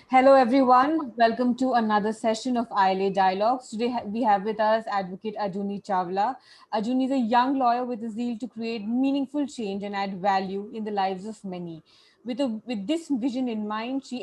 Hello, everyone. Welcome to another session of ILA Dialogues. Today, we have with us Advocate Ajuni Chawla. Ajuni is a young lawyer with a zeal to create meaningful change and add value in the lives of many. With this vision in mind, she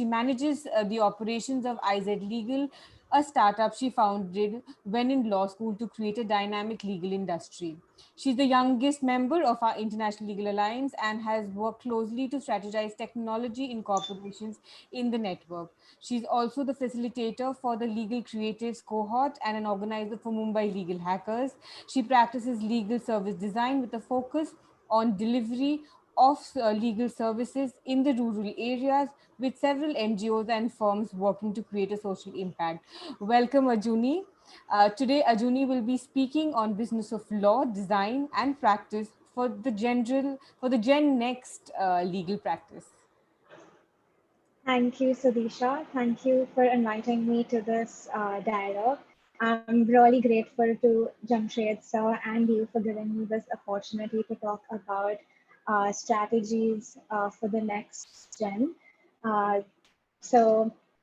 manages the operations of IZ Legal, a startup she founded when in law school to create a dynamic legal industry. She's the youngest member of our International Legal Alliance and has worked closely to strategize technology incorporations in the network. She's also the facilitator for the Legal Creatives cohort and an organizer for Mumbai Legal Hackers. She practices legal service design with a focus on delivery of legal services in the rural areas with several NGOs and firms working to create a social impact. Welcome, Ajuni. Today, Ajuni will be speaking on business of law, design, and practice for the Gen Next legal practice. Thank you, Sudisha. Thank you for inviting me to this dialogue. I'm really grateful to Jamshed sir and you for giving me this opportunity to talk about strategies for the next gen. Uh,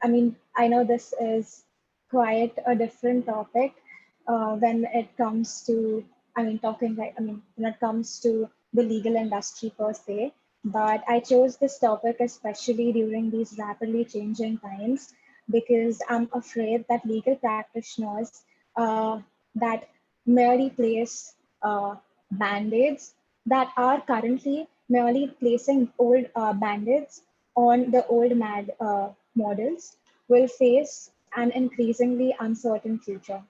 I know this is quite a different topic when it comes to, when it comes to the legal industry per se. But I chose this topic especially during these rapidly changing times because I'm afraid that legal practitioners that merely place band-aids that are currently merely placing old band-aids on the old models will face an increasingly uncertain future.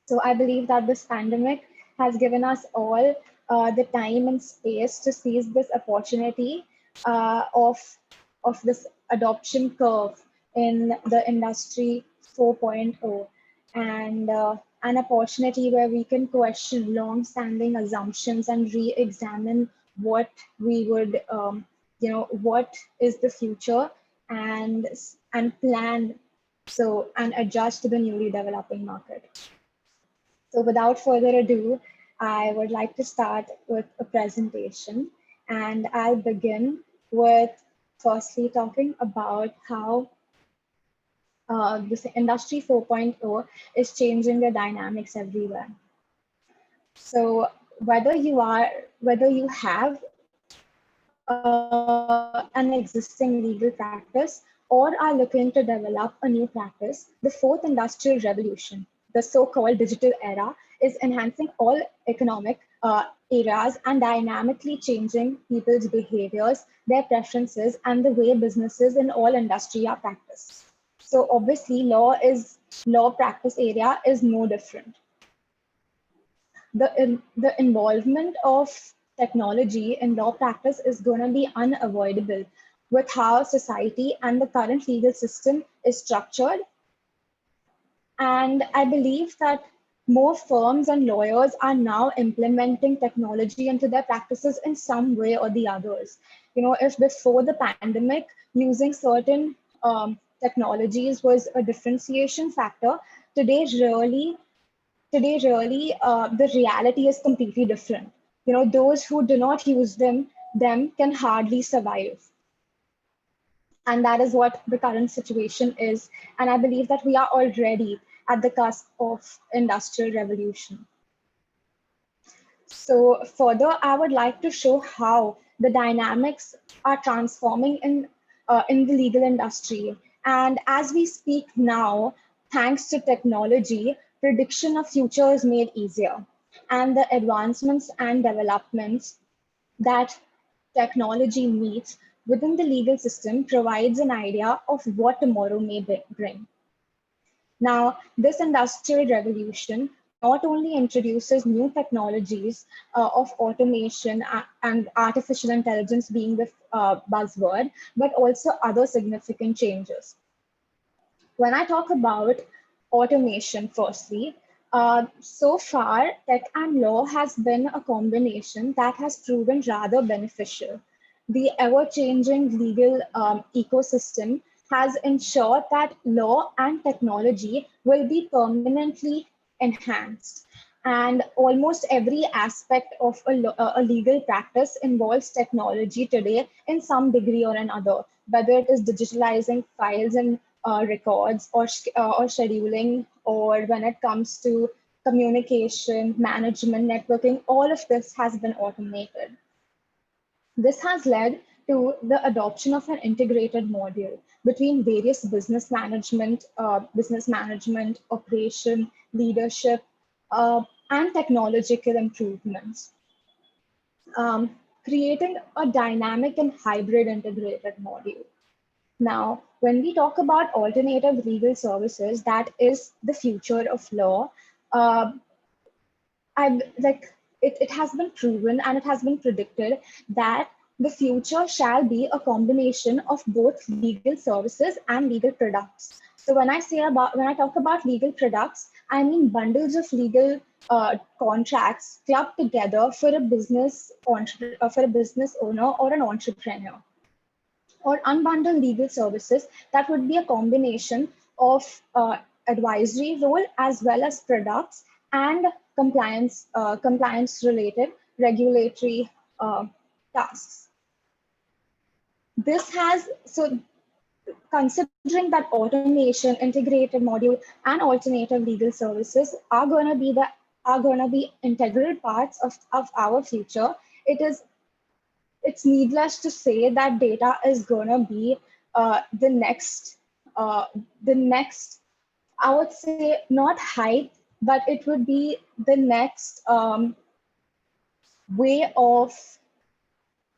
So I believe that this pandemic has given us all the time and space to seize this opportunity of this adoption curve in the industry 4.0 and an opportunity where we can question long-standing assumptions and re-examine what we would, what is the future and plan and adjust to the newly developing market. So without further ado, I would like to start with a presentation, and I'll begin with firstly talking about how this industry 4.0 is changing the dynamics everywhere. So whether you have an existing legal practice or are looking to develop a new practice, the fourth industrial revolution, the so-called digital era, is enhancing all economic areas and dynamically changing people's behaviors, their preferences, and the way businesses in all industry are practiced. So obviously, law practice area is no different. The involvement of technology in law practice is going to be unavoidable with how society and the current legal system is structured. And I believe that more firms and lawyers are now implementing technology into their practices in some way or the others. You know, if before the pandemic, using certain technologies was a differentiation factor, today really the reality is completely different. You know, those who do not use them can hardly survive. And that is what the current situation is. And I believe that we are already at the cusp of industrial revolution. So further, I would like to show how the dynamics are transforming in the legal industry. And as we speak now, thanks to technology, prediction of future is made easier. And the advancements and developments that technology meets within the legal system provides an idea of what tomorrow may bring. Now, this industrial revolution not only introduces new technologies of automation and artificial intelligence being the buzzword, but also other significant changes. When I talk about automation, firstly, so far, tech and law has been a combination that has proven rather beneficial. The ever-changing legal ecosystem has ensured that law and technology will be permanently enhanced. And almost every aspect of a legal practice involves technology today in some degree or another, whether it is digitalizing files and records, or scheduling, or when it comes to communication, management, networking, all of this has been automated. This has led to the adoption of an integrated module between various business management, operation, leadership, and technological improvements, creating a dynamic and hybrid integrated module. Now, when we talk about alternative legal services, that is the future of law. Uh, it has been proven and it has been predicted that the future shall be a combination of both legal services and legal products. So when I talk about legal products, I mean bundles of legal contracts clubbed together for a business owner or an entrepreneur, or unbundled legal services that would be a combination of advisory role as well as products and compliance related regulatory uh, tasks. This has so Considering that automation, integrated module, and alternative legal services are going to be integral parts of our future. It's needless to say that data is going to be uh, the next, I would say, not hype, but it would be the next way of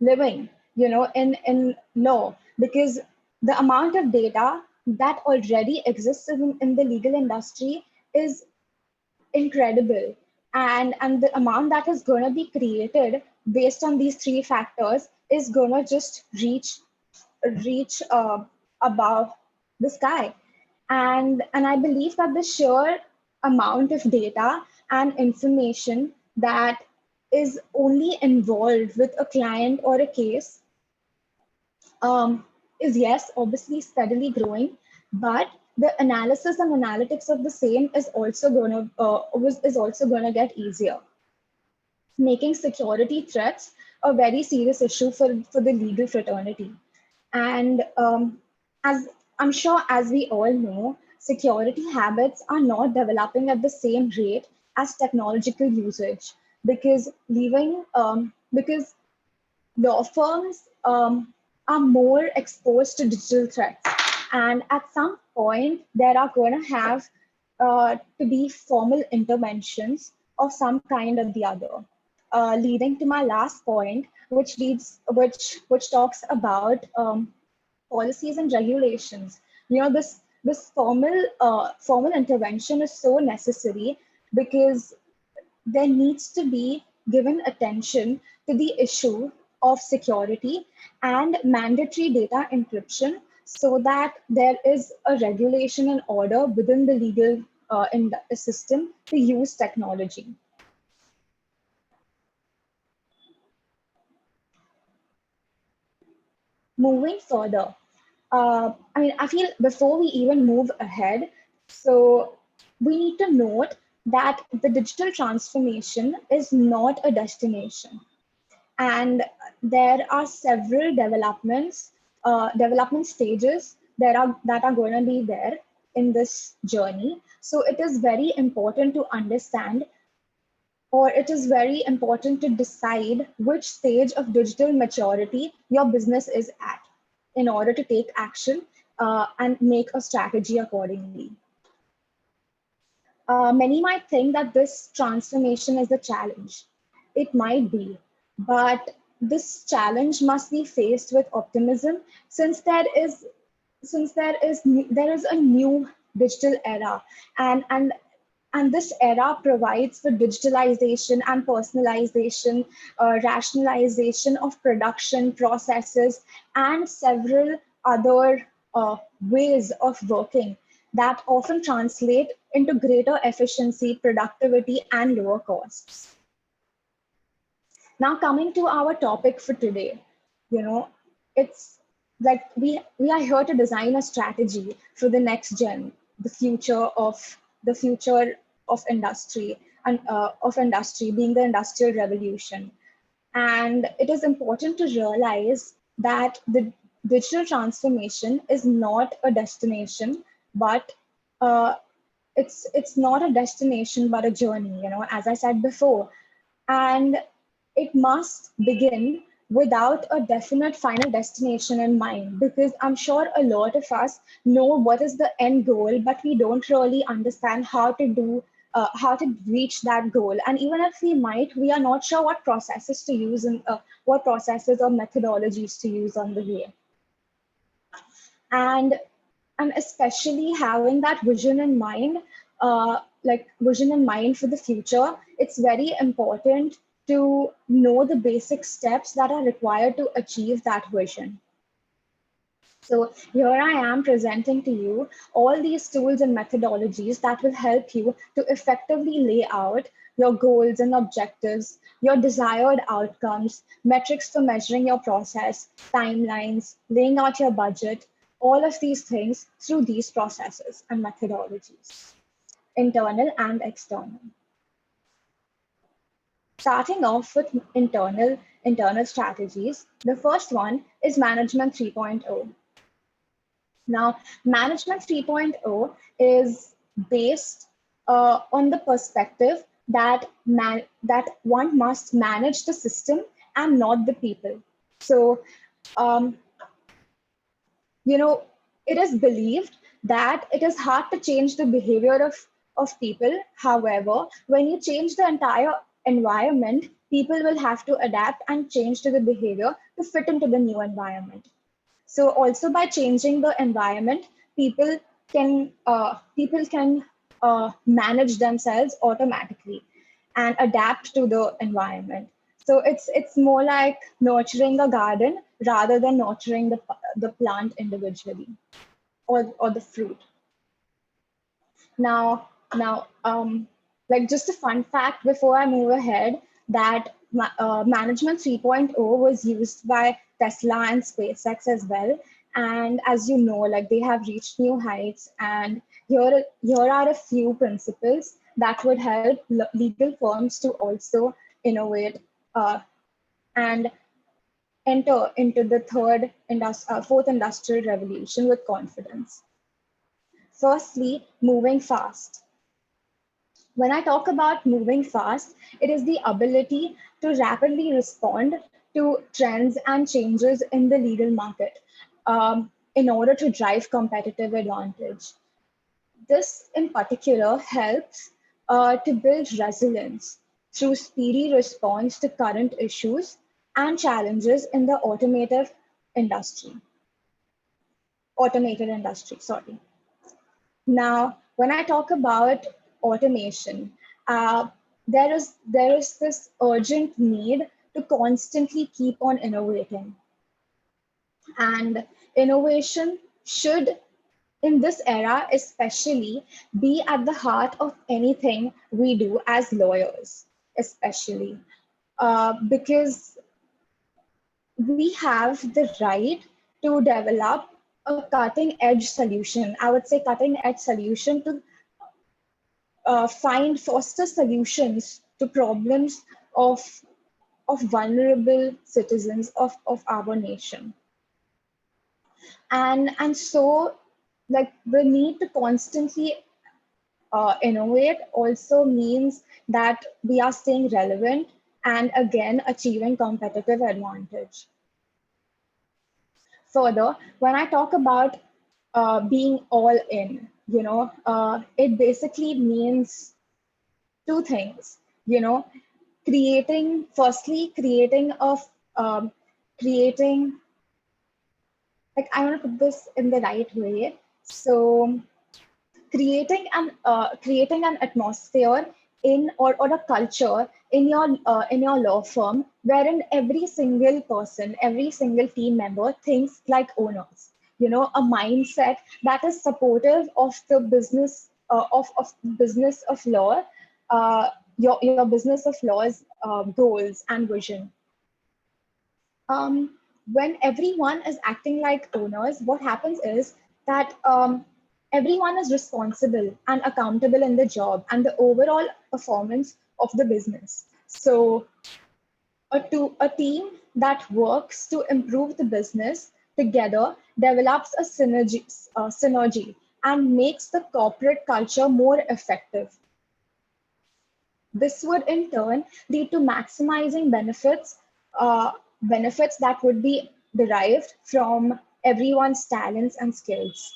living, in law, because the amount of data that already exists in the legal industry is incredible, and the amount that is going to be created based on these three factors is going to just reach above the sky. And I believe that the sheer amount of data and information that is only involved with a client or a case um, is, yes, obviously steadily growing, but the analysis and analytics of the same is also going to get easier, making security threats a very serious issue for the legal fraternity. And as I'm sure, as we all know, security habits are not developing at the same rate as technological usage, because law firms are more exposed to digital threats. And at some point, there are going to have to be formal interventions of some kind or the other. Leading to my last point, which talks about policies and regulations. This formal intervention is so necessary because there needs to be given attention to the issue of security and mandatory data encryption, so that there is a regulation and order within the legal in the system to use technology. Moving further, I feel before we even move ahead, so we need to note that the digital transformation is not a destination, and there are several development stages that are going to be there in this journey. So it is very important to understand, or it is very important to decide which stage of digital maturity your business is at in order to take action and make a strategy accordingly. Many might think that this transformation is a challenge. It might be, but this challenge must be faced with optimism, since there is a new digital era, and and and this era provides for digitalization and personalization, rationalization of production processes, and several other ways of working that often translate into greater efficiency, productivity, and lower costs. Now, coming to our topic for today, you know, it's like we are here to design a strategy for the next gen, the future of industry, of industry, being the Industrial Revolution. And it is important to realize that the digital transformation is not a destination, but uh, it's not a destination but a journey, as I said before. And it must begin without a definite final destination in mind, because I'm sure a lot of us know what is the end goal, but we don't really understand how to reach that goal. And even if we might, we are not sure what processes to use and what processes or methodologies to use on the way. And especially having that vision in mind, like vision in mind for the future, it's very important to know the basic steps that are required to achieve that vision. So here I am presenting to you all these tools and methodologies that will help you to effectively lay out your goals and objectives, your desired outcomes, metrics for measuring your process, timelines, laying out your budget, all of these things through these processes and methodologies, internal and external. Starting off with internal strategies, the first one is Management 3.0. Now, Management 3.0 is based on the perspective that that one must manage the system and not the people. So, um, it is believed that it is hard to change the behavior of people. However, when you change the entire environment, people will have to adapt and change to the behavior to fit into the new environment. So also by changing the environment, people can manage themselves automatically and adapt to the environment. So it's more like nurturing a garden rather than nurturing the plant individually, or the fruit. Now, like just a fun fact before I move ahead, that Management 3.0 was used by Tesla and SpaceX as well. And as you know, like they have reached new heights. And here are a few principles that would help legal firms to also innovate and enter into the fourth industrial revolution with confidence. Firstly, moving fast. When I talk about moving fast, it is the ability to rapidly respond to trends and changes in the legal market in order to drive competitive advantage. This, in particular, helps to build resilience through speedy response to current issues and challenges in the automated industry, sorry. Now, when I talk about automation, there is this urgent need to constantly keep on innovating, and innovation should, in this era especially, be at the heart of anything we do as lawyers, especially because we have the right to develop a cutting edge solution. I would say cutting edge solution to foster solutions to problems of vulnerable citizens of our nation. And so, like, the need to constantly innovate also means that we are staying relevant and again achieving competitive advantage. Further, when I talk about being all in, it basically means two things. You know, creating um, creating, like, I want to put this in the right way. So creating an atmosphere or a culture in your law firm wherein every single person, every single team member thinks like owners. A mindset that is supportive of the business of business of law, your business of law's goals and vision. When everyone is acting like owners, what happens is that everyone is responsible and accountable in the job and the overall performance of the business. So a team that works to improve the business together develops a synergy and makes the corporate culture more effective. This would in turn lead to maximizing uh, benefits that would be derived from everyone's talents and skills.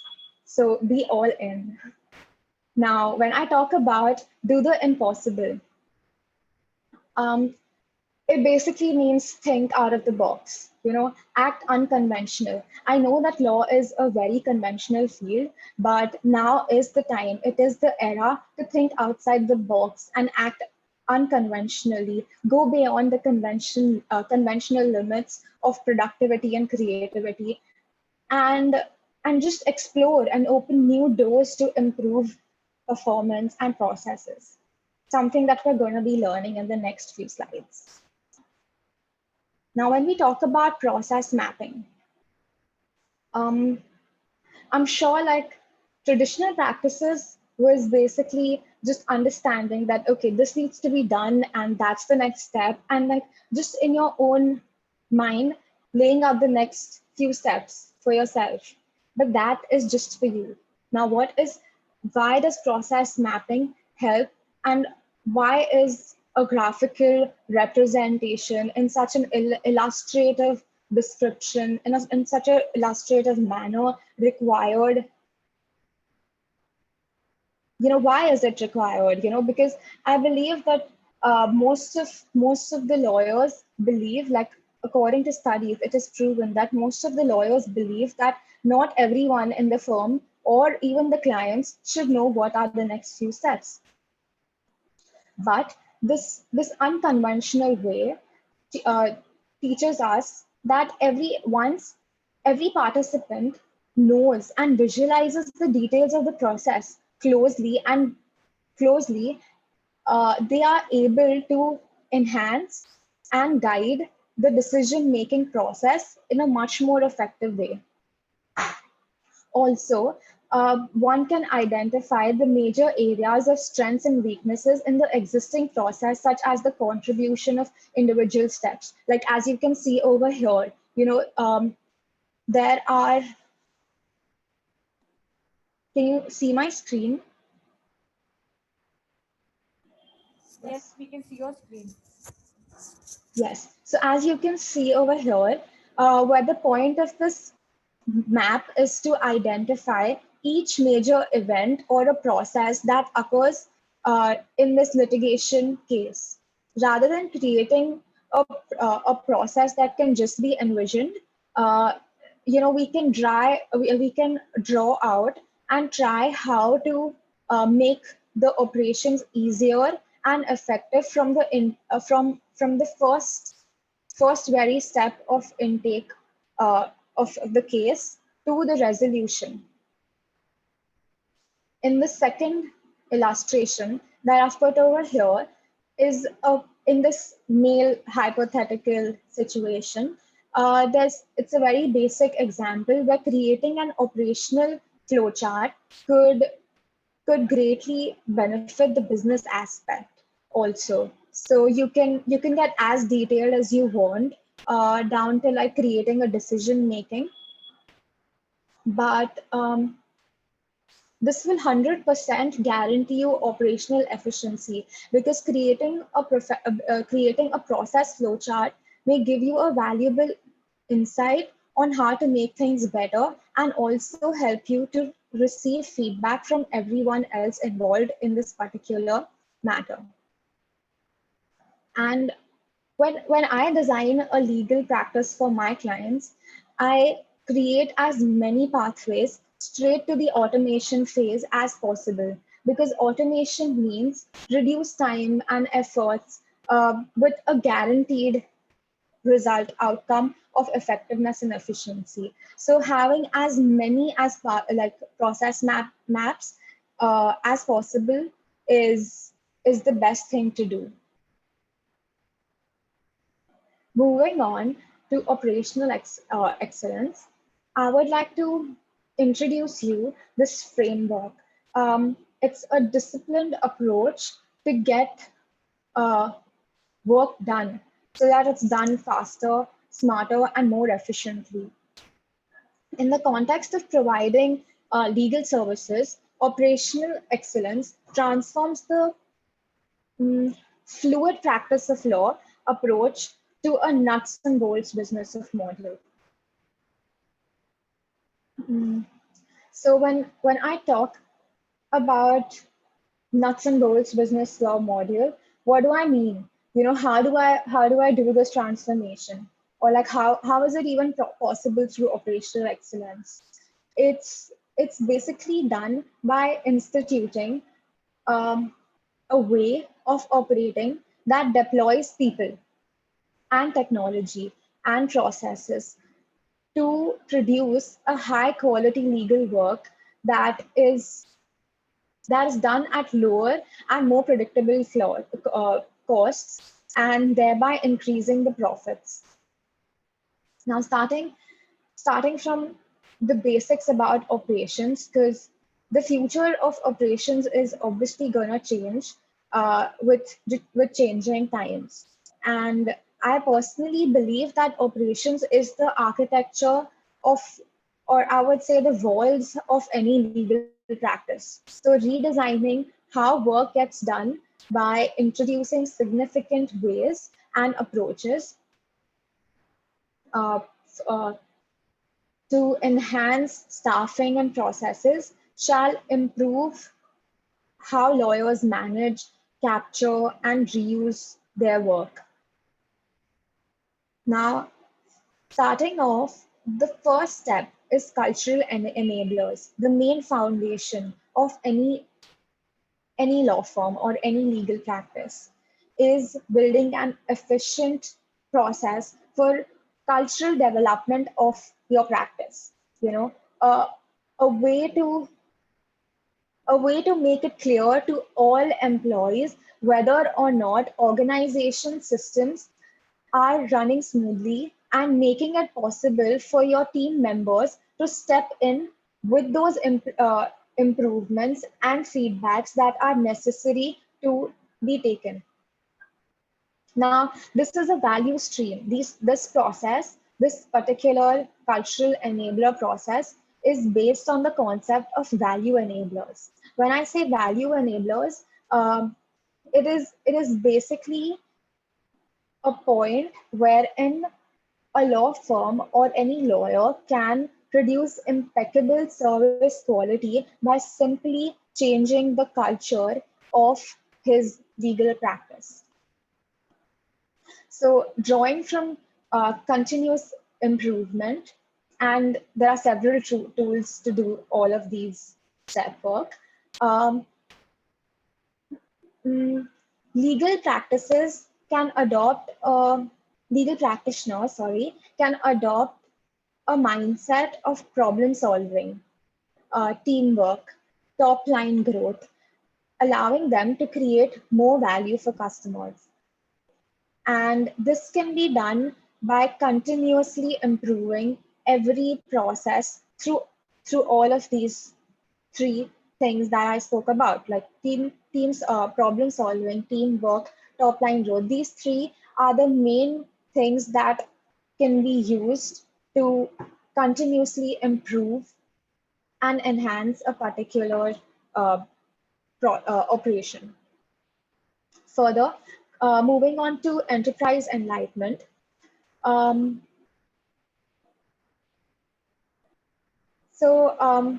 So be all in. Now, when I talk about do the impossible, um, it basically means think out of the box, act unconventional. I know that law is a very conventional field, but now is the time, it is the era to think outside the box and act unconventionally, go beyond the conventional limits of productivity and creativity, and and just explore and open new doors to improve performance and processes, something that we're going to be learning in the next few slides. Now, when we talk about process mapping, um, I'm sure like traditional practices was basically just understanding that, okay, this needs to be done and that's the next step. And like just in your own mind, laying out the next few steps for yourself. But that is just for you. Now, why does process mapping help, and why is a graphical representation in such an illustrative description, in such an illustrative manner required? Why is it required? Because I believe that most of the lawyers believe, like according to studies, it is proven that most of the lawyers believe that not everyone in the firm or even the clients should know what are the next few steps. But this unconventional way uh, teaches us that every participant knows and visualizes the details of the process closely, they are able to enhance and guide the decision making process in a much more effective way. Also, one can identify the major areas of strengths and weaknesses in the existing process, such as the contribution of individual steps. Like as you can see over here, there are, can you see my screen? Yes, we can see your screen. Yes. So as you can see over here, where the point of this map is to identify each major event or a process that occurs in this litigation case. Rather than creating a process that can just be envisioned, uh, we can draw out and try how to make the operations easier and effective from the first very step of intake of the case to the resolution. In the second illustration that I've put over here is in this male hypothetical situation. It's a very basic example where creating an operational flowchart could greatly benefit the business aspect also. So you can get as detailed as you want, down to like creating a decision making, but this will 100% guarantee you operational efficiency, because creating a process flowchart may give you a valuable insight on how to make things better, and also help you to receive feedback from everyone else involved in this particular matter. And when I design a legal practice for my clients, I create as many pathways straight to the automation phase as possible, because automation means reduce time and efforts with a guaranteed result outcome of effectiveness and efficiency. So having as many like process maps as possible is the best thing to do. Moving on to operational excellence, I would like to introduce you this framework. It's a disciplined approach to get uh, work done so that it's done faster, smarter, and more efficiently. In the context of providing legal services, operational excellence transforms the fluid practice of law approach to a nuts and bolts business of model. Mm. So when I talk about nuts and bolts business law module, what do I mean? How do I do this transformation? Or like how is it even possible through operational excellence? It's basically done by instituting um, a way of operating that deploys people and technology and processes to produce a high quality legal work that is done at lower and more predictable costs, and thereby increasing the profits. Now, starting from the basics about operations, because the future of operations is obviously going to change with changing times. And I personally believe that operations is the architecture of, or I would say the walls of any legal practice. So redesigning how work gets done by introducing significant ways and approaches uh, uh, to enhance staffing and processes shall improve how lawyers manage, capture, and reuse their work. Now, starting off, the first step is cultural enablers, the main foundation of any law firm or any legal practice is building an efficient process for cultural development of your practice. You know, uh, a way to a way to make it clear to all employees whether or not organization systems are running smoothly, and making it possible for your team members to step in with those improvements and feedbacks that are necessary to be taken. Now, this is a value stream. This process, this particular cultural enabler process, is based on the concept of value enablers. When I say value enablers, it is basically a point wherein a law firm or any lawyer can produce impeccable service quality by simply changing the culture of his legal practice. So, drawing from continuous improvement, and there are several tools to do all of these step work. Um, mm, legal practices can adopt, legal practitioners, sorry, can adopt a mindset of problem solving, teamwork, top line growth, allowing them to create more value for customers. And this can be done by continuously improving every process through all of these three things that I spoke about, like teams, problem solving, teamwork, top line growth. These three are the main things that can be used to continuously improve and enhance a particular uh, operation. Further, moving on to enterprise enlightenment. Um, so,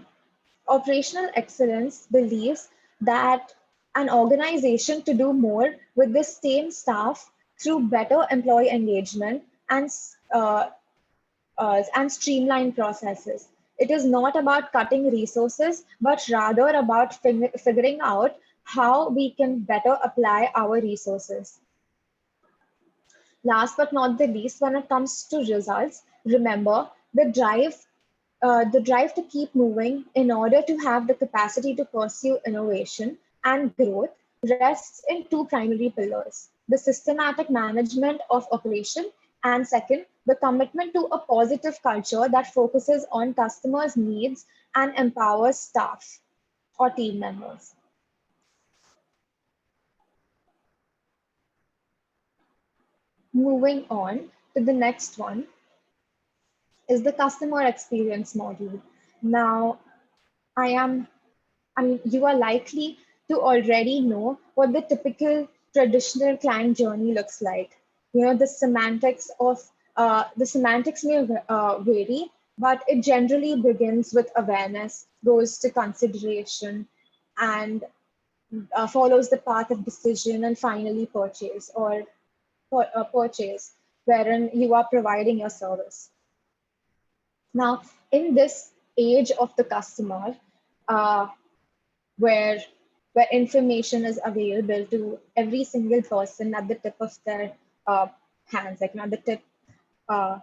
operational excellence believes that an organization to do more with the same staff through better employee engagement uh, and streamlined processes. It is not about cutting resources, but rather about figuring out how we can better apply our resources. Last but not the least, when it comes to results, remember the drive to keep moving in order to have the capacity to pursue innovation and growth rests in two primary pillars: the systematic management of operation, and second, the commitment to a positive culture that focuses on customers' needs and empowers staff or team members. Moving on to the next one is the customer experience module. Now, I am you are likely to already know what the typical traditional client journey looks like. You know, the semantics may vary, but it generally begins with awareness, goes to consideration, and follows the path of decision, and finally purchase or purchase, wherein you are providing your service. Now, in this age of the customer, uh, where information is available to every single person at the tip of their uh, hands, like not the tip. Uh,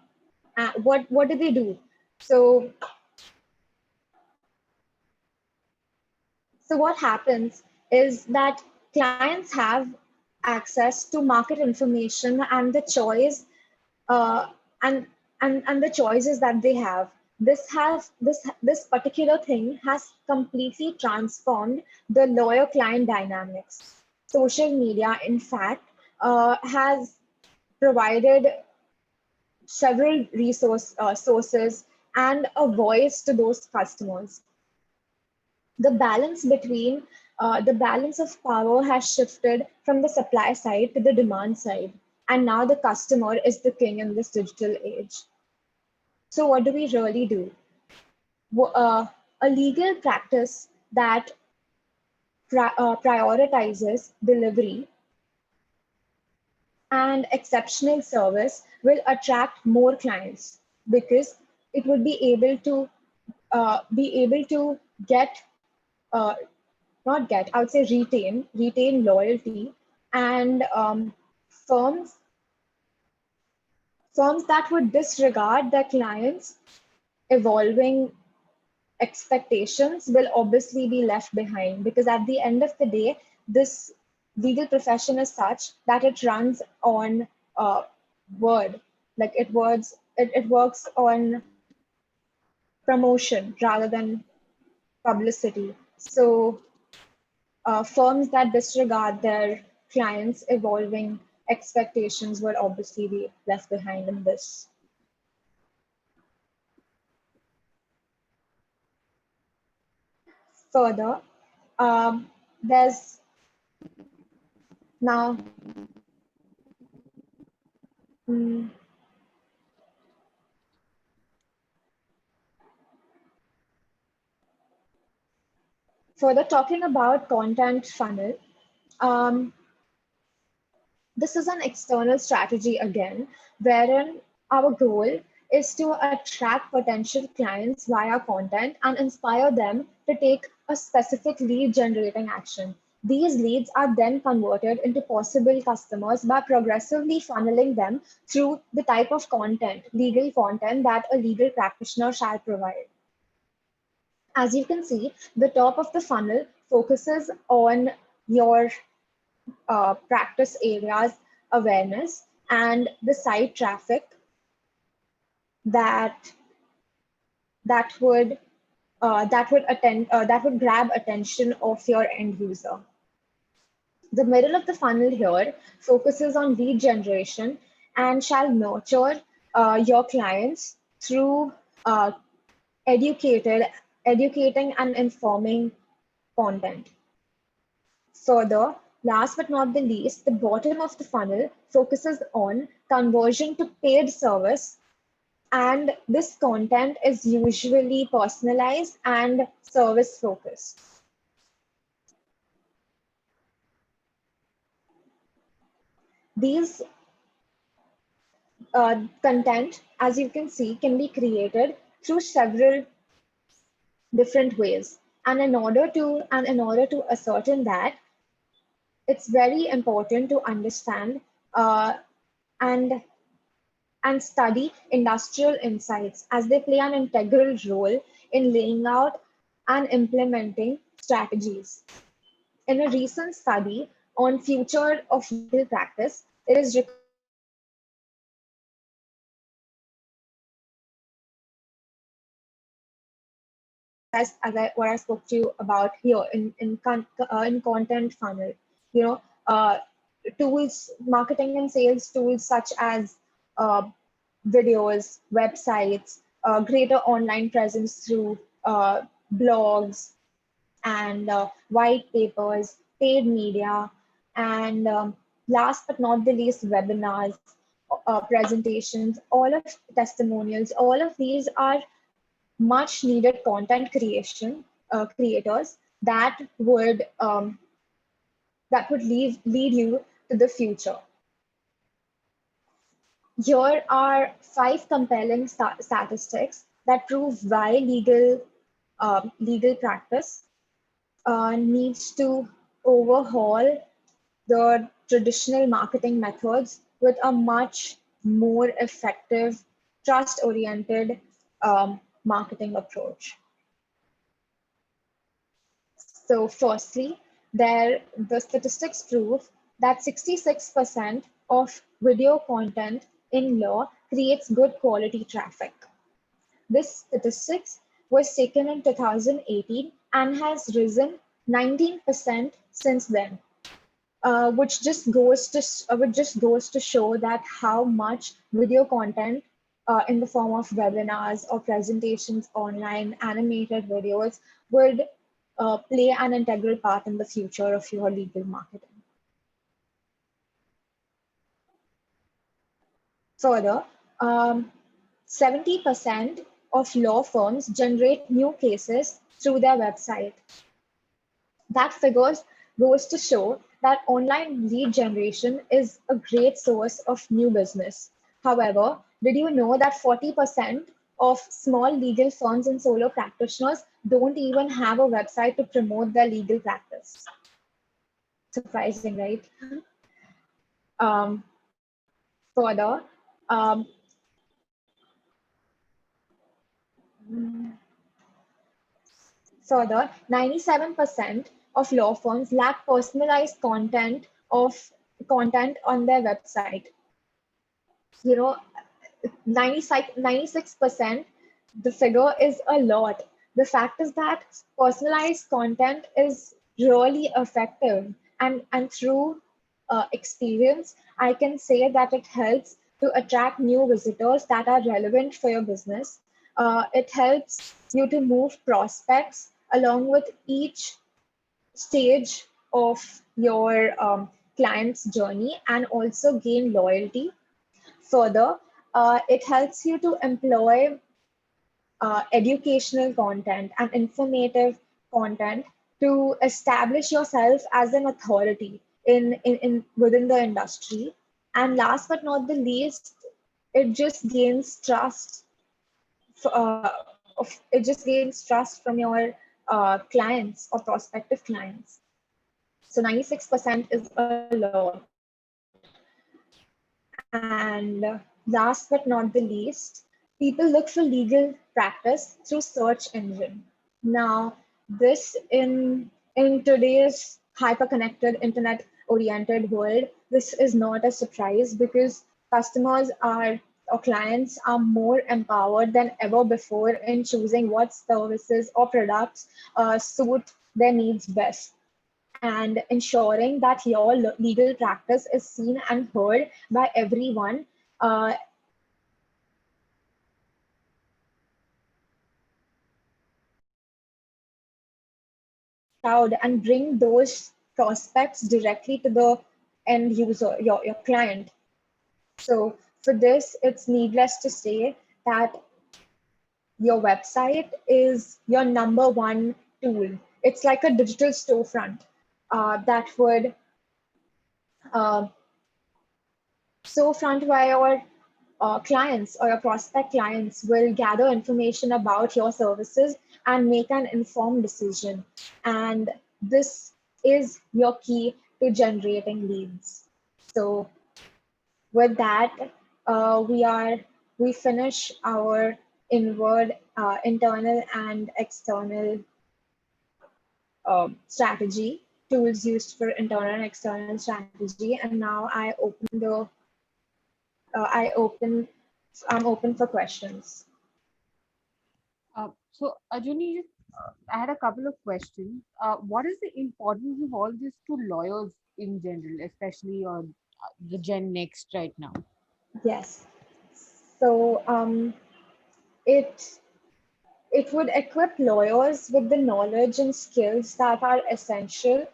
what do they do? So so what happens is that clients have access to market information and the choice uh, and and the choices that they have. This particular thing has completely transformed the lawyer client dynamics. Social media, in fact, has provided several sources and a voice to those customers. The balance of power has shifted from the supply side to the demand side, and now the customer is the king in this digital age. So what do we really do? A legal practice that prioritizes delivery and exceptional service will attract more clients, because it would be able to get uh, not get, I would say retain loyalty, and firms firms that would disregard their clients' evolving expectations will obviously be left behind, because at the end of the day, this legal profession is such that it runs on word, like it works on promotion rather than publicity. So firms that disregard their clients' evolving expectations will obviously be left behind in this. Further, there's now mm, further talking about content funnel. Um, this is an external strategy again, wherein our goal is to attract potential clients via content and inspire them to take a specific lead generating action. These leads are then converted into possible customers by progressively funneling them through the type of content, legal content, that a legal practitioner shall provide. As you can see, the top of the funnel focuses on your practice areas awareness and the site traffic that that would that would grab attention of your end user. The middle of the funnel here focuses on lead generation and shall nurture your clients through uh, educated educating and informing content. Further, last but not the least, the bottom of the funnel focuses on conversion to paid service, and this content is usually personalized and service focused. These content, as you can see, can be created through several different ways. And in order to ascertain that, it's very important to understand uh, and study industrial insights, as they play an integral role in laying out and implementing strategies. In a recent study on future of legal practice, it is recommended that what I spoke to you about here in content funnel. You know, uh, tools, marketing and sales tools such as uh, videos, websites, greater online presence through blogs and white papers, paid media, and last but not the least, webinars, presentations, all of testimonials. All of these are much needed content creators that would lead you to the future. Here are five compelling statistics that prove why legal practice needs to overhaul the traditional marketing methods with a much more effective, trust-oriented marketing approach. So firstly, the statistics prove that 66% of video content in law creates good quality traffic. This statistics was taken in 2018 and has risen 19% since then, which just goes to show that how much video content in the form of webinars or presentations online, animated videos would play an integral part in the future of your legal marketing. Further, 70% of law firms generate new cases through their website. That figures goes to show that online lead generation is a great source of new business. However, did you know that 40% of small legal firms and solo practitioners don't even have a website to promote their legal practice? Surprising, right? Um, further, um, Further, 97% of law firms lack personalized content on their website. You know, 96%, the figure is a lot. The fact is that personalized content is really effective, and through experience, I can say that it helps to attract new visitors that are relevant for your business. It helps you to move prospects along with each stage of your client's journey and also gain loyalty. Further, it helps you to employ educational content and informative content to establish yourself as an authority in within the industry. And last but not the least, it just gains trust. It just gains trust from your clients or prospective clients. So 96% is a lot. And last but not the least, people look for legal practice through search engine. Now, this in today's hyper-connected, internet-oriented world, this is not a surprise because customers are or clients are more empowered than ever before in choosing what services or products suit their needs best and ensuring that your legal practice is seen and heard by everyone crowd and bring those prospects directly to the end user, your client. So for this, it's needless to say that your website is your number one tool. It's like a digital storefront that would uh, storefront where your clients or your prospect clients will gather information about your services and make an informed decision. And this is your key to generating leads. So with that, we finish our internal and external strategy, tools used for internal and external strategy. And now I I'm open for questions. So, Ajuni, I had a couple of questions. What is the importance of all this to lawyers in general, especially the Gen Next right now? Yes. So it it would equip lawyers with the knowledge and skills that are essential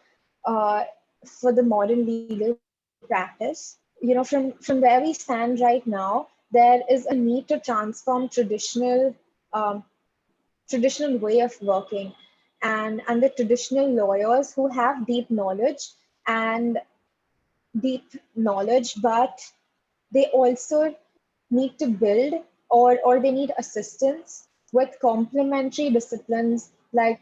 uh, for the modern legal practice. From where we stand right now, there is a need to transform um, traditional way of working, and the traditional lawyers who have deep knowledge, but they also need to build, or they need assistance with complementary disciplines like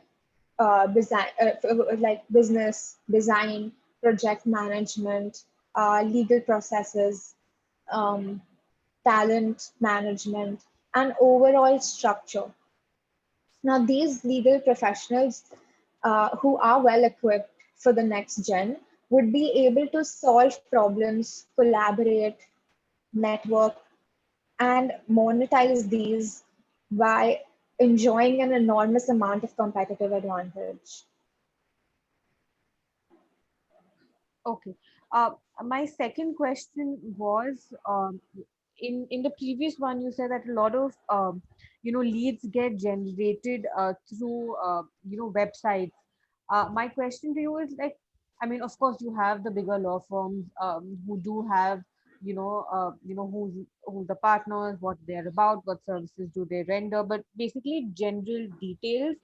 business design, project management, legal processes, um, talent management, and overall structure. Now, these legal professionals who are well equipped for the next gen would be able to solve problems, collaborate, network, and monetize these by enjoying an enormous amount of competitive advantage. Okay. Uh, my second question was, in the previous one, you said that a lot of leads get generated through websites. My question to you is like, I mean, of course, you have the bigger law firms who do have who's the partners, what they're about, what services do they render, but basically general details.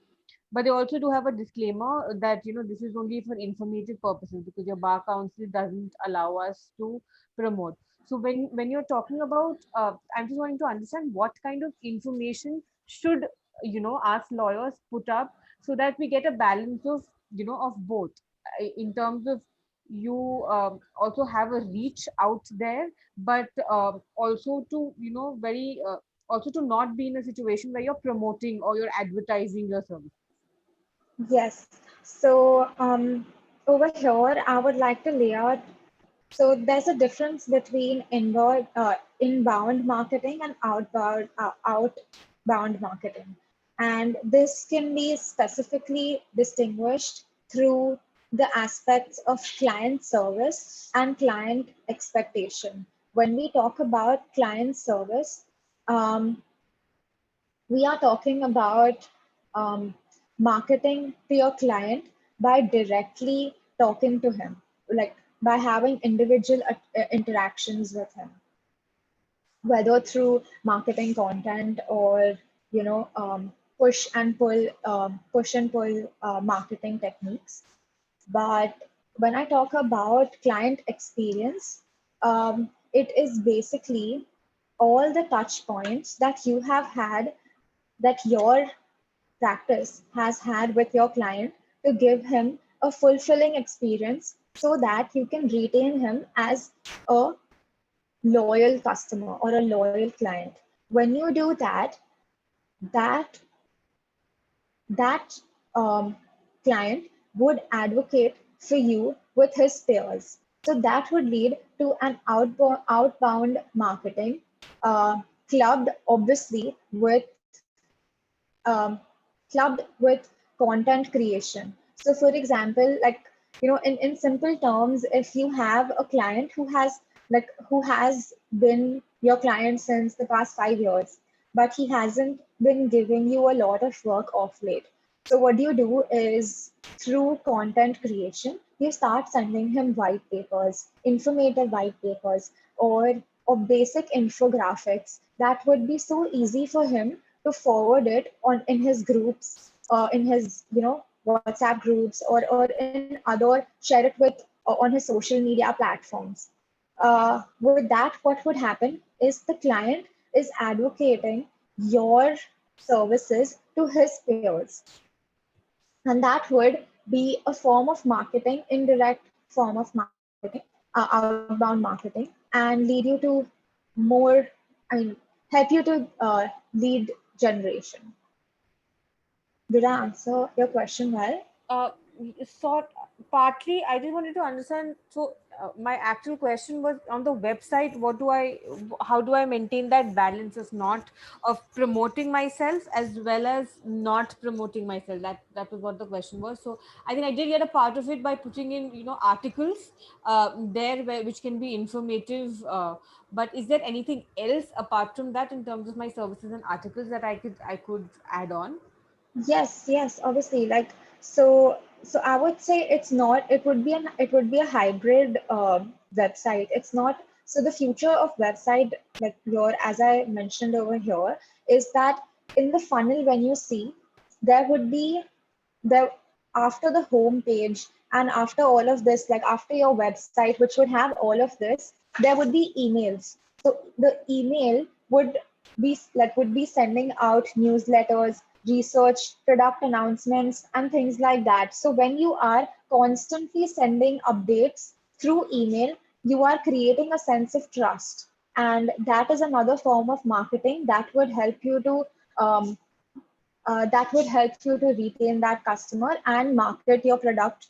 But they also do have a disclaimer that this is only for informative purposes because your bar council doesn't allow us to promote. So when you're talking about, I'm just wanting to understand what kind of information should us lawyers put up so that we get a balance of of both, in terms of you also have a reach out there, but also to very also to not be in a situation where you're promoting or you're advertising your service. Yes. So over here, I would like to lay out. So there's a difference between inbound marketing and outbound marketing, and this can be specifically distinguished through the aspects of client service and client expectation. When we talk about client service, um, we are talking about um, marketing to your client by directly talking to him, like by having individual interactions with him, whether through marketing content or push and pull marketing techniques. But when I talk about client experience, it is basically all the touch points that you have had, that your practice has had with your client, to give him a fulfilling experience so that you can retain him as a loyal customer or a loyal client. When you do that, that that client would advocate for you with his peers. So that would lead to an outbound marketing, clubbed obviously um, with content creation. So, for example, like in simple terms, if you have a client who has been your client since the past 5 years, but he hasn't been giving you a lot of work off late. So, what you do is, through content creation, you start sending him white papers, informative white papers, or basic infographics that would be so easy for him to forward it on in his groups, in his WhatsApp groups, or in other, share it with on his social media platforms. With that, what would happen is the client is advocating your services to his peers, and that would be a form of marketing, indirect form of marketing, outbound marketing, and lead you to more, I mean, help you to lead generation. Did I answer your question well? sort partly I just wanted to understand. So my actual question was on the website, what do I, how do I maintain that balance of not, of promoting myself as well as not promoting myself? That was what the question was. So I think I did get a part of it by putting in, articles there where, which can be informative, but is there anything else apart from that in terms of my services and articles that I could add on? Yes, yes, obviously. Like so I would say it's not, it would be a hybrid website. It's not, so the future of website, like your, as I mentioned over here, is that in the funnel when you see, there would be the, after the home page and after all of this, like after your website, which would have all of this, there would be emails. So the email would be sending out newsletters, research, product announcements, and things like that. So when you are constantly sending updates through email, you are creating a sense of trust, and that is another form of marketing that would help you to retain that customer and market your product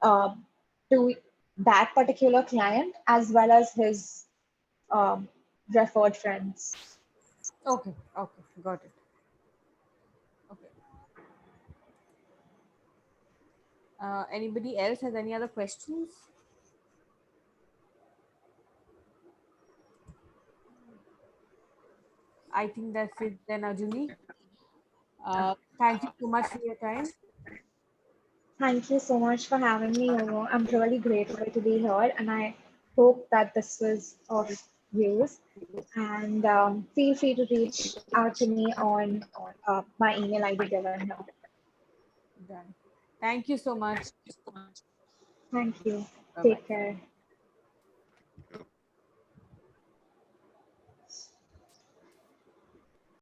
uh, to that particular client as well as his um, referred friends. Okay, okay, got it. Okay. Anybody else has any other questions? I think that's it then, Ajuni. Thank you so much for your time. Thank you so much for having me over. I'm really grateful to be here, and I hope that this was of use. And feel free to reach out to me on my email ID given here. Done. Thank you so much. Thank you. Bye bye. Take care.